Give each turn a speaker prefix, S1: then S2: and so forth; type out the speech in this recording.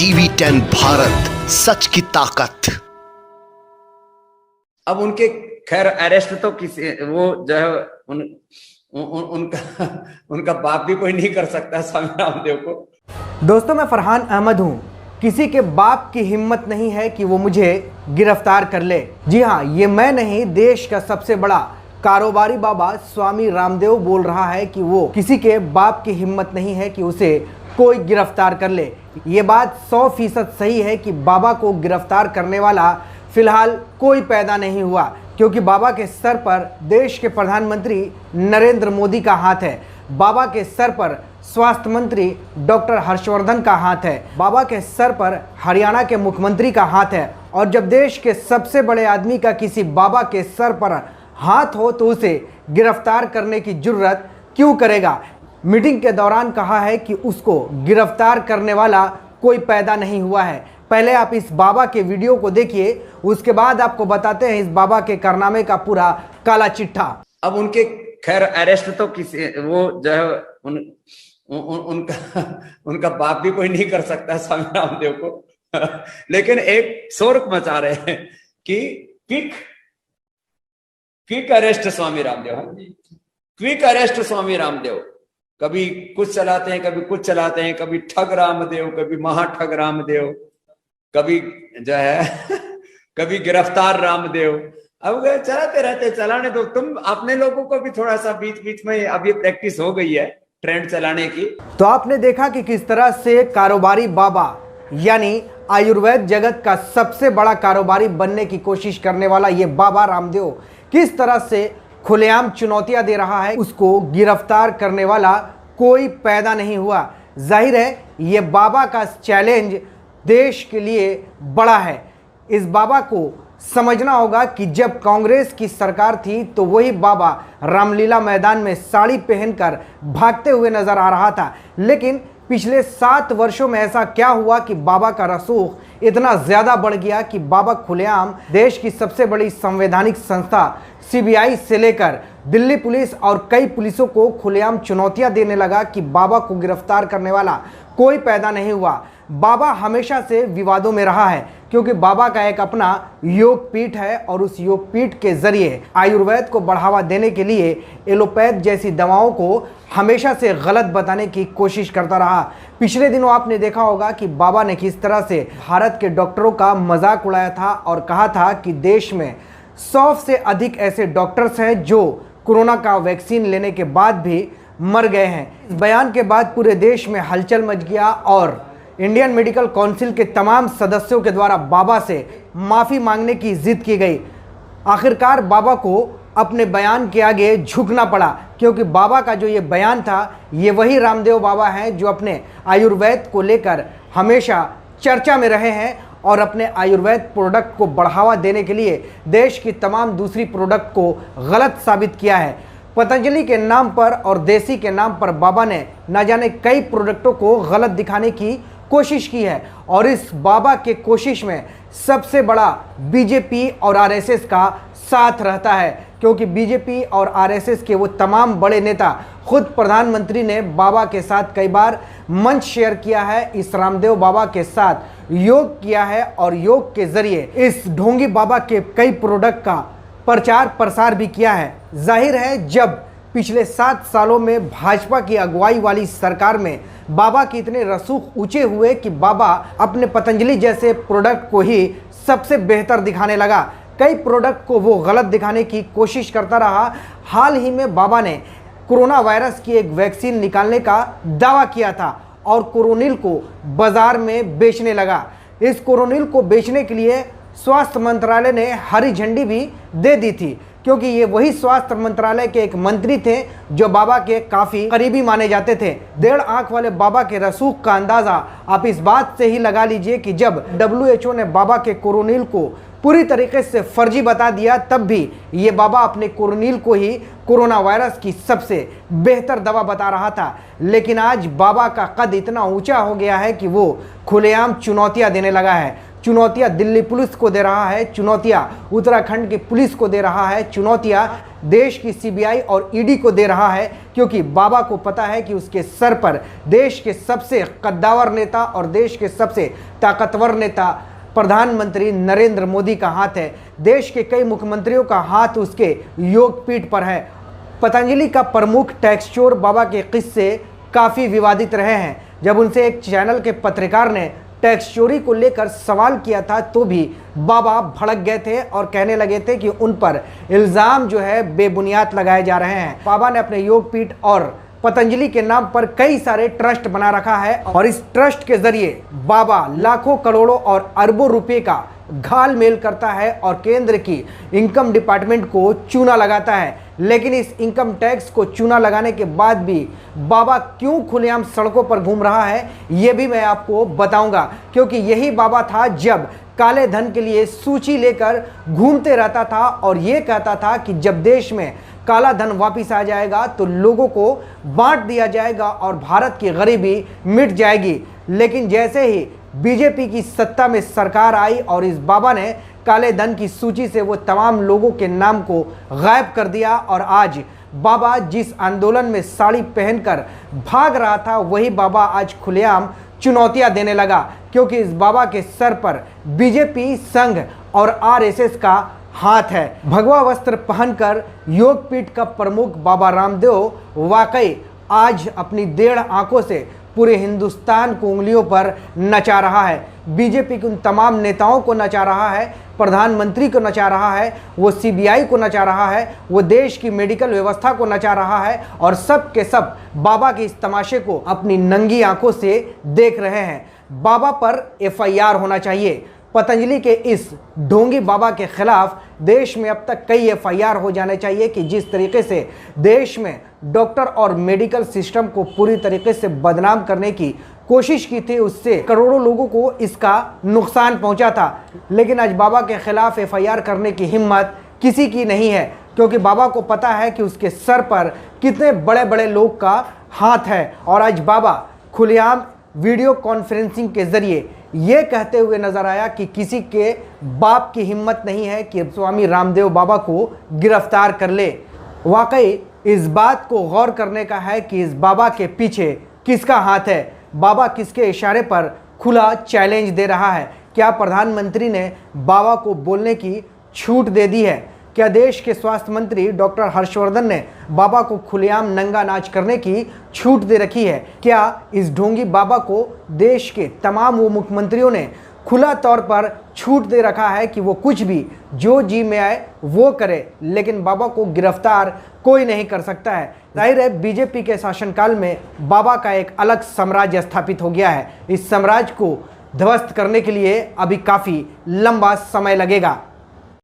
S1: TV 10 Bharat, सच की ताकत।
S2: अब उनके खैर अरेस्ट तो किसी वो जो है उनका उनका बाप भी कोई नहीं कर सकता स्वामी रामदेव को।
S3: दोस्तों, मैं फरहान अहमद हूं। किसी के बाप की हिम्मत नहीं है कि वो मुझे गिरफ्तार कर ले। जी हाँ, ये मैं नहीं, देश का सबसे बड़ा कारोबारी बाबा स्वामी रामदेव बोल रहा है कि वो किसी के बाप की हिम्मत नहीं है कि उसे कोई गिरफ्तार कर ले। ये बात 100% सही है कि बाबा को गिरफ्तार करने वाला फिलहाल कोई पैदा नहीं हुआ, क्योंकि बाबा के सर पर देश के प्रधानमंत्री नरेंद्र मोदी का हाथ है। बाबा के सर पर स्वास्थ्य मंत्री डॉक्टर हर्षवर्धन का हाथ है। बाबा के सर पर हरियाणा के मुख्यमंत्री का हाथ है। और जब देश के सबसे बड़े आदमी का किसी बाबा के सर पर हाथ हो तो उसे गिरफ्तार करने की जुर्रत क्यों करेगा। मीटिंग के दौरान कहा है कि उसको गिरफ्तार करने वाला कोई पैदा नहीं हुआ है। पहले आप इस बाबा के वीडियो को देखिए, उसके बाद आपको बताते हैं इस बाबा के कारनामे का पूरा काला चिट्ठा।
S2: अब उनके खैर अरेस्ट तो किसी वो जो है उनका बाप भी कोई नहीं कर सकता स्वामी रामदेव को। लेकिन एक शोर मचा रहे हैं कि quick arrest Swami Ramdev, quick arrest Swami Ramdev. कभी कुछ चलाते हैं, कभी कुछ चलाते हैं, कभी ठग रामदेव, कभी महाठग रामदेव, कभी जो है कभी गिरफ्तार रामदेव। अब चलाते रहते, चलाने दो। तुम अपने लोगों को भी थोड़ा सा बीच बीच में अब ये प्रैक्टिस हो गई है ट्रेंड चलाने की।
S3: तो आपने देखा कि किस तरह से कारोबारी बाबा यानी आयुर्वेद जगत का सबसे बड़ा कारोबारी बनने की कोशिश करने वाला ये बाबा रामदेव किस तरह से खुलेआम चुनौतियां दे रहा है। उसको गिरफ्तार करने वाला कोई पैदा नहीं हुआ। जाहिर है ये बाबा का चैलेंज देश के लिए बड़ा है। इस बाबा को समझना होगा कि जब कांग्रेस की सरकार थी तो वही बाबा रामलीला मैदान में साड़ी पहनकर भागते हुए नजर आ रहा था। लेकिन पिछले 7 वर्षों में ऐसा क्या हुआ कि बाबा का रसूख इतना ज्यादा बढ़ गया कि बाबा खुलेआम देश की सबसे बड़ी संवैधानिक संस्था सीबीआई से लेकर दिल्ली पुलिस और कई पुलिसों को खुलेआम चुनौतियां देने लगा कि बाबा को गिरफ्तार करने वाला कोई पैदा नहीं हुआ। बाबा हमेशा से विवादों में रहा है, क्योंकि बाबा का एक अपना योग पीठ है और उस योग पीठ के जरिए आयुर्वेद को बढ़ावा देने के लिए एलोपैथ जैसी दवाओं को हमेशा से गलत बताने की कोशिश करता रहा। पिछले दिनों आपने देखा होगा कि बाबा ने किस तरह से भारत के डॉक्टरों का मजाक उड़ाया था और कहा था कि देश में 100 से अधिक ऐसे डॉक्टर्स हैं जो कोरोना का वैक्सीन लेने के बाद भी मर गए हैं। इस बयान के बाद पूरे देश में हलचल मच गया और इंडियन मेडिकल काउंसिल के तमाम सदस्यों के द्वारा बाबा से माफ़ी मांगने की जिद की गई। आखिरकार बाबा को अपने बयान के आगे झुकना पड़ा, क्योंकि बाबा का जो ये बयान था ये वही रामदेव बाबा हैं जो अपने आयुर्वेद को लेकर हमेशा चर्चा में रहे हैं और अपने आयुर्वेद प्रोडक्ट को बढ़ावा देने के लिए देश की तमाम दूसरी प्रोडक्ट को गलत साबित किया है। पतंजलि के नाम पर और देसी के नाम पर बाबा ने न जाने कई प्रोडक्टों को गलत दिखाने की कोशिश की है। और इस बाबा के कोशिश में सबसे बड़ा बीजेपी और आरएसएस का साथ रहता है, क्योंकि बीजेपी और आरएसएस के वो तमाम बड़े नेता, खुद प्रधानमंत्री ने बाबा के साथ कई बार मंच शेयर किया है, इस रामदेव बाबा के साथ योग किया है और योग के जरिए इस ढोंगी बाबा के कई प्रोडक्ट का प्रचार प्रसार भी किया है। जाहिर है जब पिछले 7 सालों में भाजपा की अगुवाई वाली सरकार में बाबा के इतने रसूख ऊंचे हुए कि बाबा अपने पतंजलि जैसे प्रोडक्ट को ही सबसे बेहतर दिखाने लगा। कई प्रोडक्ट को वो गलत दिखाने की कोशिश करता रहा। हाल ही में बाबा ने कोरोना वायरस की एक वैक्सीन निकालने का दावा किया था और कोरोनिल को बाजार में बेचने लगा। इस कोरोनिल को बेचने के लिए स्वास्थ्य मंत्रालय ने हरी झंडी भी दे दी थी, क्योंकि ये वही स्वास्थ्य मंत्रालय के एक मंत्री थे जो बाबा के काफ़ी करीबी माने जाते थे। 1.5 आंख वाले बाबा के रसूख का अंदाज़ा आप इस बात से ही लगा लीजिए कि जब WHO ने बाबा के कोरोनिल को पूरी तरीके से फर्जी बता दिया, तब भी ये बाबा अपने कोरोनिल को ही कोरोना वायरस की सबसे बेहतर दवा बता रहा था। लेकिन आज बाबा का कद इतना ऊंचा हो गया है कि वो खुलेआम चुनौतियां देने लगा है। चुनौतियां दिल्ली पुलिस को दे रहा है, चुनौतियां उत्तराखंड की पुलिस को दे रहा है, चुनौतियां देश की सीबीआई और ईडी को दे रहा है, क्योंकि बाबा को पता है कि उसके सर पर देश के सबसे कद्दावर नेता और देश के सबसे ताकतवर नेता प्रधानमंत्री नरेंद्र मोदी का हाथ है। देश के कई मुख्यमंत्रियों का हाथ उसके योगपीठ पर है। पतंजलि का प्रमुख टैक्स चोर बाबा के किस्से काफ़ी विवादित रहे हैं। जब उनसे एक चैनल के पत्रकार ने टैक्स चोरी को लेकर सवाल किया था तो भी बाबा भड़क गए थे और कहने लगे थे कि उन पर इल्ज़ाम जो है बेबुनियाद लगाए जा रहे हैं। बाबा ने अपने योगपीठ और पतंजलि के नाम पर कई सारे ट्रस्ट बना रखा है और इस ट्रस्ट के जरिए बाबा लाखों करोड़ों और अरबों रुपए का घाल मेल करता है और केंद्र की इनकम डिपार्टमेंट को चूना लगाता है। लेकिन इस इनकम टैक्स को चूना लगाने के बाद भी बाबा क्यों खुलेआम सड़कों पर घूम रहा है, ये भी मैं आपको बताऊंगा, क्योंकि यही बाबा था जब काले धन के लिए सूची लेकर घूमते रहता था और ये कहता था कि जब देश में काला धन वापिस आ जाएगा तो लोगों को बांट दिया जाएगा और भारत की गरीबी मिट जाएगी। लेकिन जैसे ही बीजेपी की सत्ता में सरकार आई और इस बाबा ने काले धन की सूची से वो तमाम लोगों के नाम को गायब कर दिया और आज बाबा जिस आंदोलन में साड़ी पहनकर भाग रहा था वही बाबा आज खुलेआम चुनौतियां देने लगा, क्योंकि इस बाबा के सर पर बीजेपी, संघ और आरएसएस का हाथ है। भगवा वस्त्र पहनकर योगपीठ का प्रमुख बाबा रामदेव वाकई आज अपनी 1.5 आंखों से पूरे हिंदुस्तान को उंगलियों पर नचा रहा है। बीजेपी के उन तमाम नेताओं को नचा रहा है, प्रधानमंत्री को नचा रहा है, वो सीबीआई को नचा रहा है, वो देश की मेडिकल व्यवस्था को नचा रहा है और सब के सब बाबा के इस तमाशे को अपनी नंगी आंखों से देख रहे हैं। बाबा पर एफआईआर होना चाहिए। पतंजलि के इस ढोंगी बाबा के खिलाफ देश में अब तक कई एफआईआर हो जाने चाहिए कि जिस तरीके से देश में डॉक्टर और मेडिकल सिस्टम को पूरी तरीके से बदनाम करने की कोशिश की थी, उससे करोड़ों लोगों को इसका नुकसान पहुंचा था। लेकिन आज बाबा के खिलाफ एफआईआर करने की हिम्मत किसी की नहीं है, क्योंकि बाबा को पता है कि उसके सर पर कितने बड़े बड़े लोग का हाथ है। और आज बाबा खुलेआम वीडियो कॉन्फ्रेंसिंग के जरिए ये कहते हुए नजर आया कि किसी के बाप की हिम्मत नहीं है कि स्वामी रामदेव बाबा को गिरफ्तार कर ले। वाकई इस बात को गौर करने का है कि इस बाबा के पीछे किसका हाथ है। बाबा किसके इशारे पर खुला चैलेंज दे रहा है। क्या प्रधानमंत्री ने बाबा को बोलने की छूट दे दी है? क्या देश के स्वास्थ्य मंत्री डॉक्टर हर्षवर्धन ने बाबा को खुलेआम नंगा नाच करने की छूट दे रखी है? क्या इस ढोंगी बाबा को देश के तमाम वो मुख्यमंत्रियों ने खुला तौर पर छूट दे रखा है कि वो कुछ भी जो जी में आए वो करे, लेकिन बाबा को गिरफ्तार कोई नहीं कर सकता है? जाहिर है बीजेपी के शासनकाल में बाबा का एक अलग साम्राज्य स्थापित हो गया है। इस साम्राज्य को ध्वस्त करने के लिए अभी काफ़ी लंबा समय लगेगा।